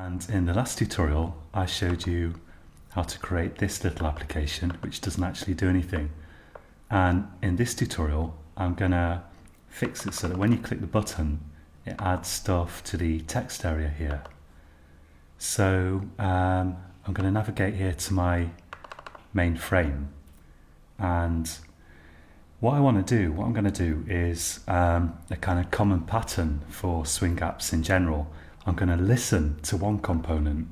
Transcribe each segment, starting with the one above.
And in the last tutorial, I showed you how to create this little application, which doesn't actually do anything. And in this tutorial, I'm gonna fix it so that when you click the button, it adds stuff to the text area here. So I'm gonna navigate here to my main frame. And what I'm gonna do is a kind of common pattern for Swing apps in general. I'm going to listen to one component,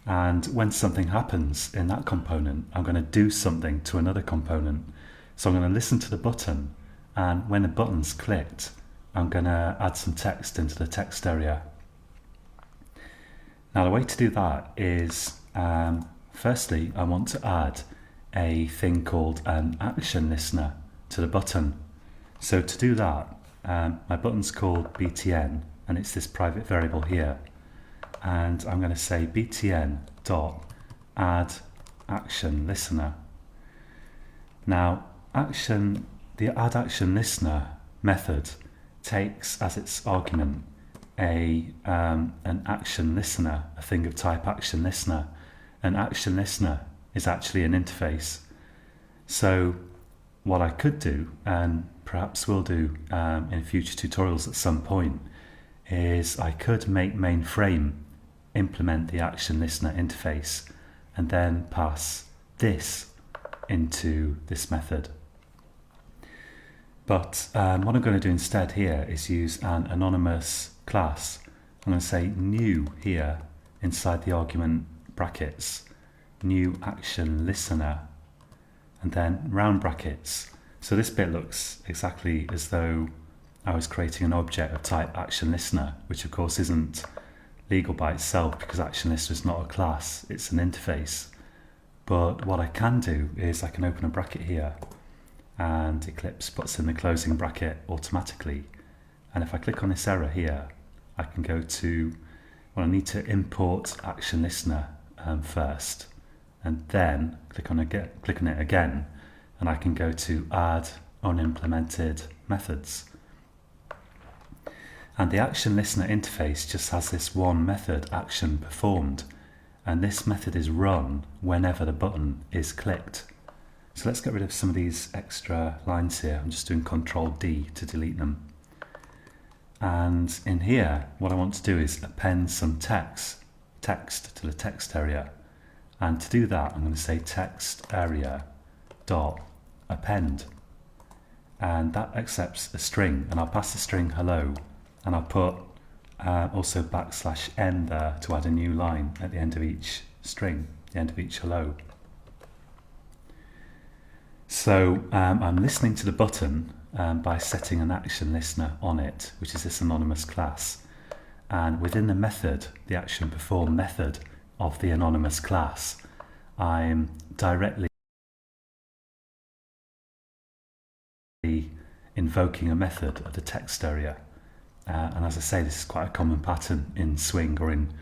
and when something happens in that component, I'm going to do something to another component. So I'm going to listen to the button, and when the button's clicked, I'm going to add some text into the text area. Now the way to do that is, firstly, I want to add a thing called an action listener to the button. So to do that, my button's called btn, and it's this private variable here, and I'm going to say btn dot add action listener. Now the add action listener method takes as its argument an action listener, a thing of type action listener. An action listener is actually an interface. So what I could do, and perhaps will do in future tutorials at some point, is I could make mainframe implement the action listener interface and then pass this into this method. But what I'm going to do instead here is use an anonymous class. I'm going to say new here inside the argument brackets, new action listener, and then round brackets. So this bit looks exactly as though I was creating an object of type action listener, which of course isn't legal by itself because action listener is not a class, it's an interface. But what I can do is I can open a bracket here, and Eclipse puts in the closing bracket automatically. And if I click on this error here, I can go to, well, I need to import action listener first, and then click on it again, and I can go to add unimplemented methods. And the action listener interface just has this one method, action performed, and this method is run whenever the button is clicked. So let's get rid of some of these extra lines here. I'm just doing Control D to delete them. And in here, what I want to do is append some text to the text area. And to do that, I'm going to say text area dot append, and that accepts a string, and I'll pass the string hello, and I'll put also \n there to add a new line at the end of each string, the end of each hello. So I'm listening to the button by setting an action listener on it, which is this anonymous class. And within the method, the action perform method of the anonymous class, I'm directly invoking a method of the text area. And as I say, this is quite a common pattern in Swing or in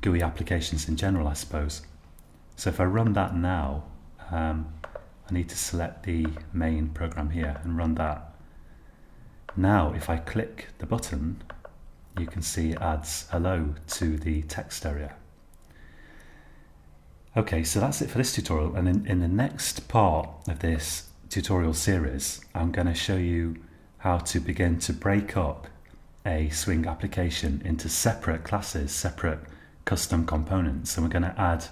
GUI applications in general, I suppose. So if I run that now, I need to select the main program here and run that. Now, if I click the button, you can see it adds hello to the text area. Okay, so that's it for this tutorial. And in the next part of this tutorial series, I'm going to show you how to begin to break up a Swing application into separate classes, separate custom components. And we're going to add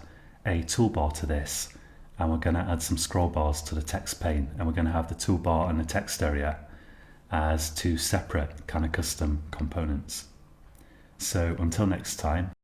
a toolbar to this, and we're going to add some scroll bars to the text pane, and we're going to have the toolbar and the text area as two separate kind of custom components. So until next time.